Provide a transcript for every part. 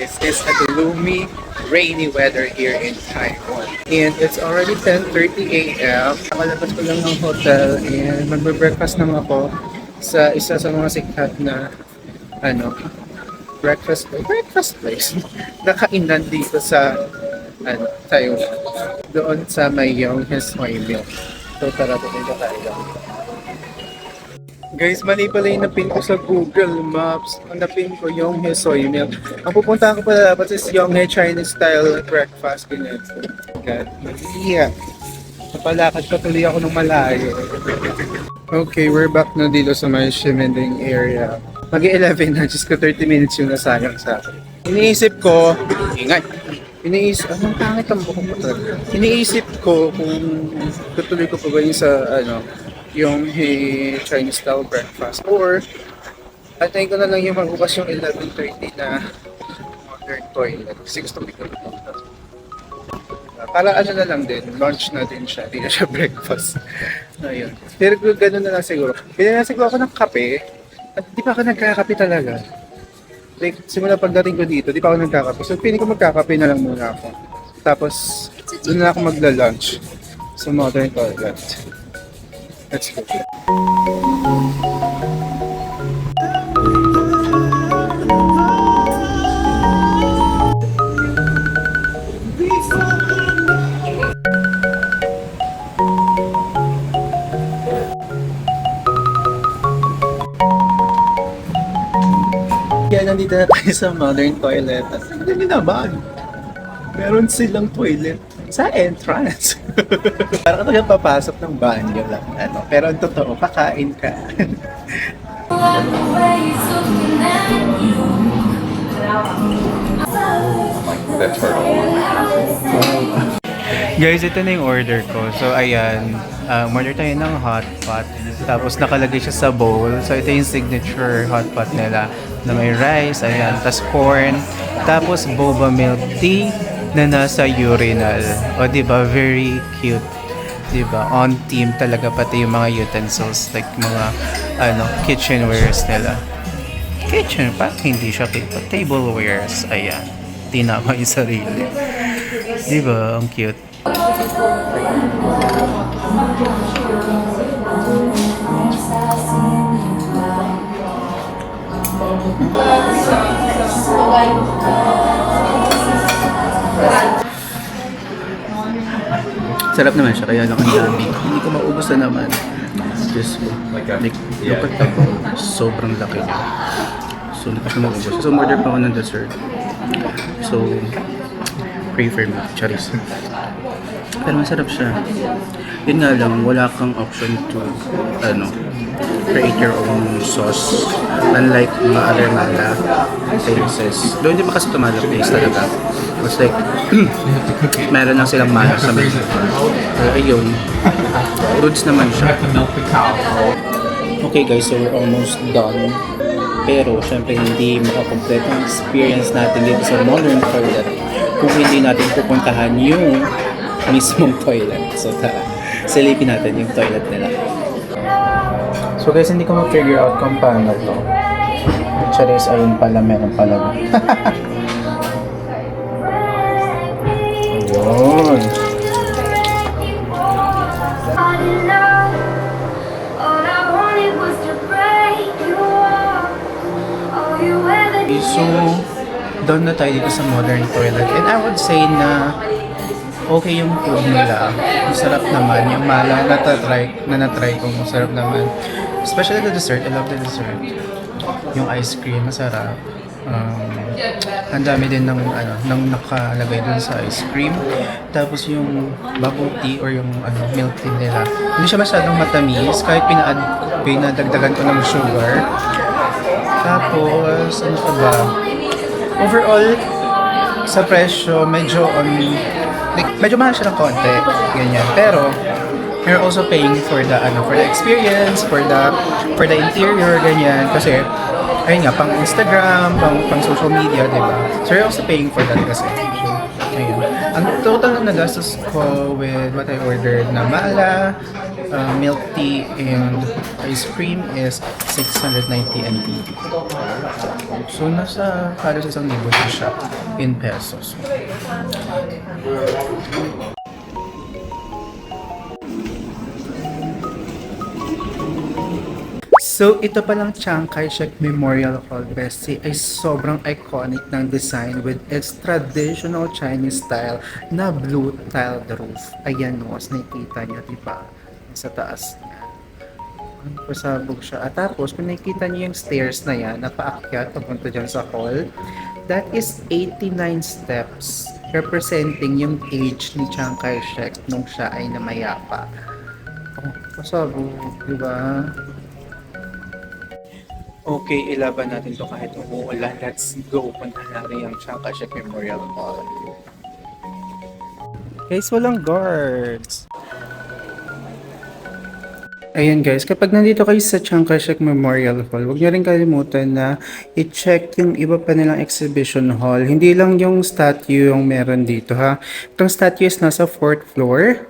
This is a gloomy, rainy weather here in Taiwan. And it's already 10:30 a.m. Nakalabas ko lang ng hotel and magbe-breakfast naman ako sa isa sa mga sikat na breakfast place na kainan dito sa Taiwan. Doon sa may Yonghe Soy Milk. So tara dito tayo. Guys, mali pala yung napin ko sa Google Maps. Ang napin ko yung Soy Milk. Ang pupuntahan ko pala dapat is Yonghe Chinese style breakfast. Ganyan. God, maliya. Napalakad pa tuloy ako ng malayo. Okay, we're back na dito sa may Ximending area. Mag-11 na, just ko 30 minutes yung nasayang sa akin. Iniisip ko, anong pangit ang buhok ko talaga. Iniisip ko kung tutuloy ko pa ba yung sa, yung Chinese style breakfast or antayin ko na lang yung magbukas yung 11:30 na modern toilet kasi gusto ko ito para na lang din, lunch na din siya, hindi na siya breakfast. Ayun. Pero gano'n na lang siguro. Pili na siguro ako ng kape at di pa ako nagkakape talaga. Like, simula pagdating ko dito, di pa ako nagkakape. So, pili ko magkakape na lang muna ako. Tapos, doon na ako magla-lunch sa modern toilet. Let's go. Kaya nandito na tayo sa modern toilet. At hindi naman. Meron silang toilet sa entrance. Parang ka papasok ng banyo lang. Pero ang totoo, kakain ka. That turtle. Guys, ito na yung order ko. So, ayan. Order tayo ng hot pot. Tapos, nakalagay siya sa bowl. So, ito yung signature hot pot nila. Na may rice, ayan. Tapos, corn. Tapos, boba milk tea na nasa urinal. O, diba? Very cute. Diba? On team talaga pati yung mga utensils. Like, mga, kitchenwares nila. Kitchen pa? Hindi siya paper. Tablewares. Ayan. Tinama yung sarili. Diba? Ang cute. Sarap naman siya, kaya lang ang dami. Hindi ko maubos na naman. Just like, look at that. Sobrang laki. So, hindi ko siya maubos. So, order pa ako ng dessert. So, pray for me. Charis. Pero masarap siya. Yun nga lang, wala kang option to, create your own sauce. Unlike mga other mala places. Doon hindi pa kasi tumala place talaga. It's like, meron lang silang mala sa menu. Pero ayun, goods naman siya. Okay guys, so we're almost done. Pero syempre hindi makakompleto ang experience natin dito sa modern toilet kung hindi natin pupuntahan yung mismong toilet. So tara, silipin natin yung toilet nila. So guys, hindi ko ma-figure out kung paano to. Charis, ayun pala, meron pala. Ayun. So, doon na tayo dito sa modern toilet. And I would say na okay yung food nila. Masarap naman. Yung mala na na-try ko, masarap naman. Especially the dessert. I love the dessert. Yung ice cream, masarap. Ang dami din ng nakalagay dun sa ice cream. Tapos yung bubble tea or yung milk tea nila. Hindi siya masyadong matamis kahit pinadagdagan ko ng sugar. Tapos, ano pa ba? Overall, sa presyo, medyo mahal siya ng konti. Ganyan. Pero, you're also paying for the experience, for the interior, ganyan. Kasi, ayun nga, pang Instagram, pang social media, diba? So, you're also paying for that kasi. So, ayun. Ang total na nagastos ko with what I ordered na mala, milk tea and ice cream is 690 NT. So, nasa halos 1,000 siya in pesos. So, ito palang Chiang Kai-shek Memorial Hall, Bessie, ay sobrang iconic ng design with its traditional Chinese style na blue tiled roof. Ayan o, as nakikita nyo, diba? Sa taas niya. Pasabog siya. At tapos, kung nakikita nyo yung stairs na yan, na paakyat papunta dyan sa hall, that is 89 steps, representing yung age ni Chiang Kai-shek nung siya ay namayapa. Oh, pasabog, diba? Okay, ilaban natin to kahit umuulan. Let's go. Punta natin yung Chiang Kai-shek Memorial Hall. Guys, walang guards. Ayan guys, kapag nandito kayo sa Chiang Kai-shek Memorial Hall, huwag niyo rin kalimutan na i-check yung iba pa nilang exhibition hall. Hindi lang yung statue yung meron dito ha. Itong statue is nasa 4th floor.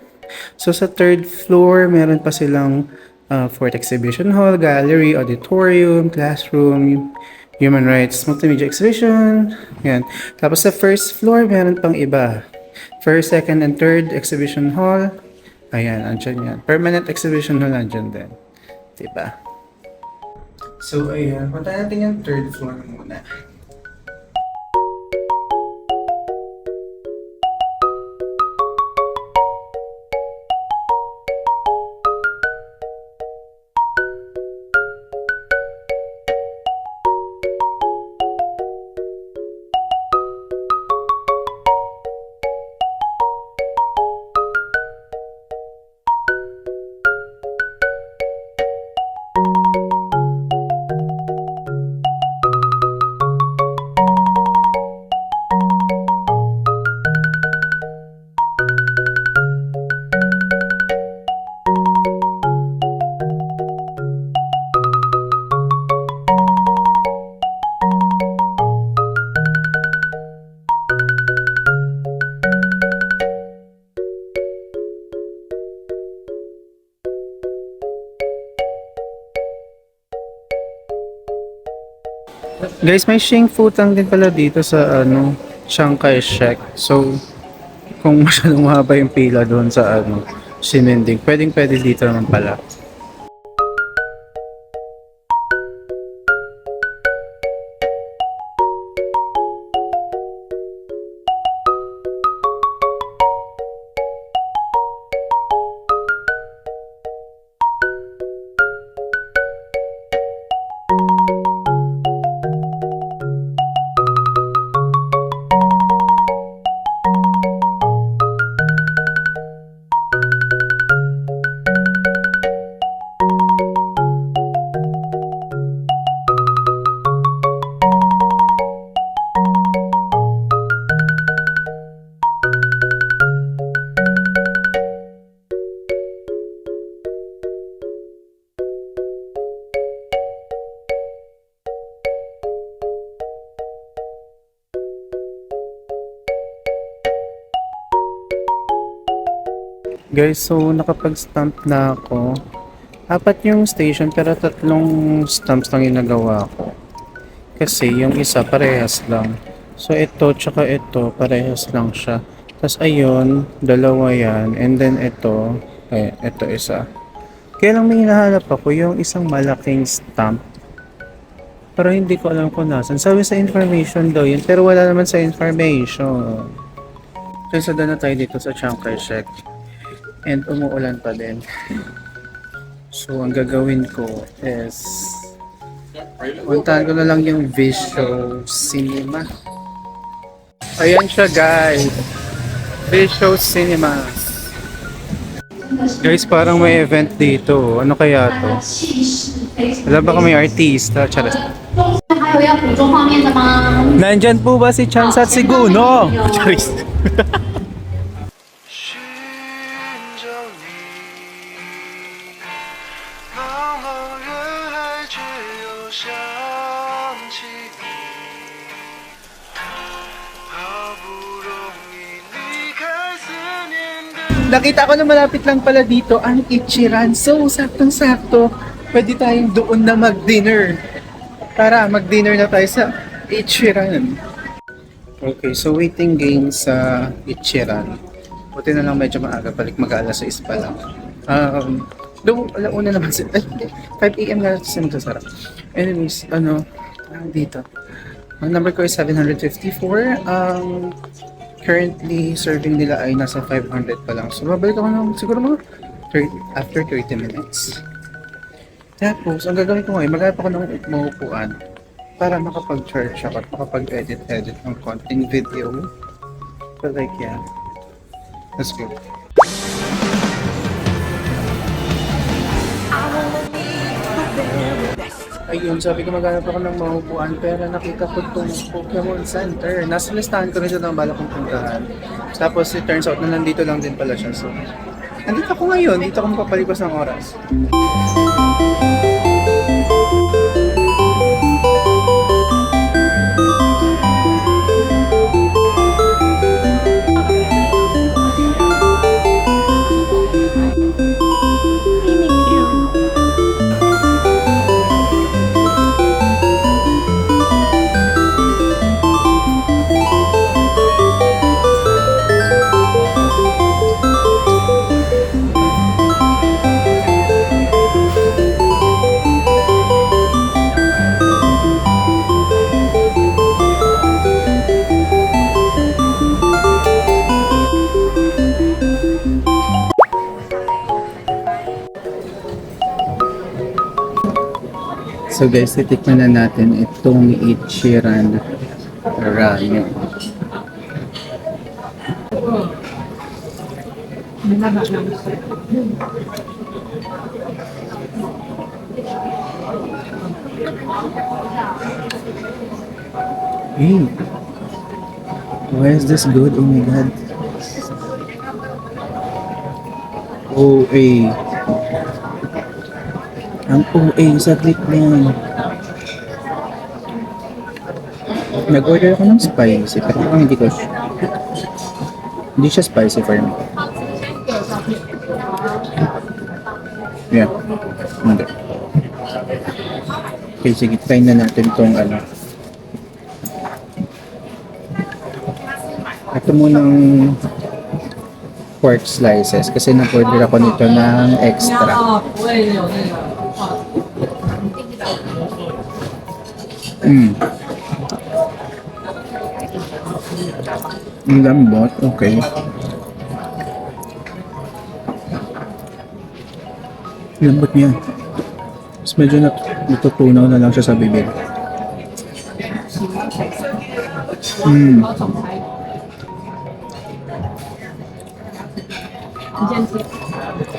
So sa 3rd floor, meron pa silang 4th exhibition hall, gallery, auditorium, classroom, human rights, multimedia exhibition. Yan. Tapos sa 1st floor, meron pang iba. 1st, 2nd, and 3rd exhibition hall. Ayan, andyan yan. Permanent exhibition hall andyan din. Diba? So, ayan. Punta natin yung 3rd floor muna. Guys, may Shing Futang din pala dito sa Chiang Kai-shek. So, kung masyadong mahaba yung pila doon sa Xinending, pwede dito naman pala. Guys, so nakapag-stamp na ako. 4 yung station pero 3 stamps lang yung nagawa ko. Kasi yung isa parehas lang. So ito tsaka ito parehas lang siya. Tapos ayun, 2 yan. And then ito isa. Kaya lang may hinahanap ako yung isang malaking stamp. Pero hindi ko alam kung nasan. Sabi sa information daw yun, pero wala naman sa information. So isa na tayo dito sa Chiang Kai-shek. And umuulan pa din. So ang gagawin ko is puntahan ko na lang yung Visho Cinema. Ayan siya guys. Visho Cinema. Guys, parang may event dito. Ano kaya to? Alam ba may artista? Charot. Nandyan po ba si Chansat Siguno? Charis. Nakita ko na malapit lang pala dito ang Ichiran. So, saktong-sakto. Pwede tayong doon na mag-dinner. Tara, mag-dinner na tayo sa Ichiran. Okay, so waiting game sa Ichiran. Buti na lang medyo maaga, balik mag-alas 6 pa lang. Though, alauna naman sila. 5 AM na sila magsasarap. Anyways, dito. Ang number ko is 754. Currently, serving nila ay nasa 500 pa lang. So, babalik ako ng siguro mga after 30 minutes. Tapos, ang gagawin ko ngayon, maghanap ako ng maupuan para makapag-charge ako at makapag-edit ng konting video. So, like, yeah. Let's go. Ayun, sabi ko maghanap ako ng maupuan pero nakita ko itong Pokemon Center. Nasa listahan ko rin siya ng bala kong puntahan. Tapos it turns out na nandito lang din pala siya. So, nandito ako ngayon. Dito ako mapapalipas ng oras. So guys, titikman na natin itong Ichiran Ramen. Hey, why is this good? Oh my god. OA. Ang OA, saglit lang. Nag-order ako ng spicy, pero parang hindi siya spicy for me. Yeah, hindi. Okay, sige, try na natin tong ano. Ito munang pork slices kasi nag-order ako nito ng extra. Ang lambot, okay. Lambot niya. Mas medyo natutunaw na lang siya sa bibig.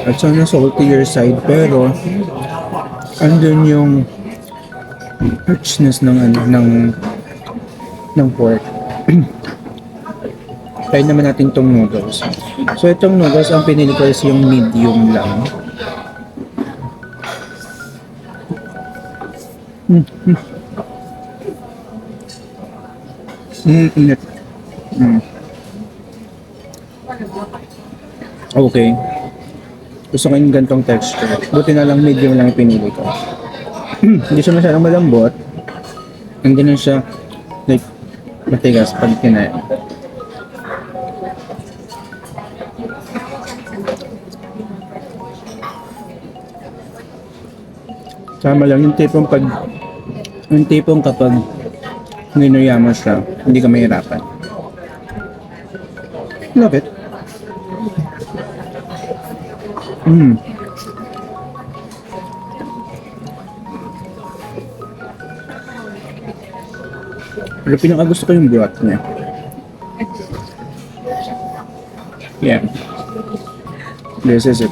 At sana saltier side pero andun yung richness ng pork. Try naman natin tong noodles. So itong noodles ang pinili ko is yung medium lang. Init. Okay. Gusto ko yung gantong texture. Buti na lang medium lang yung pinili ko. Hindi siya masyadong malambot. Hindi na siya like matigas pag kinain. Sama lang yung tipong kapag ninuya mo siya, hindi ka mahirapan. Love it. Pero pinakagusto ko yung broth niya. Yeah. This is it.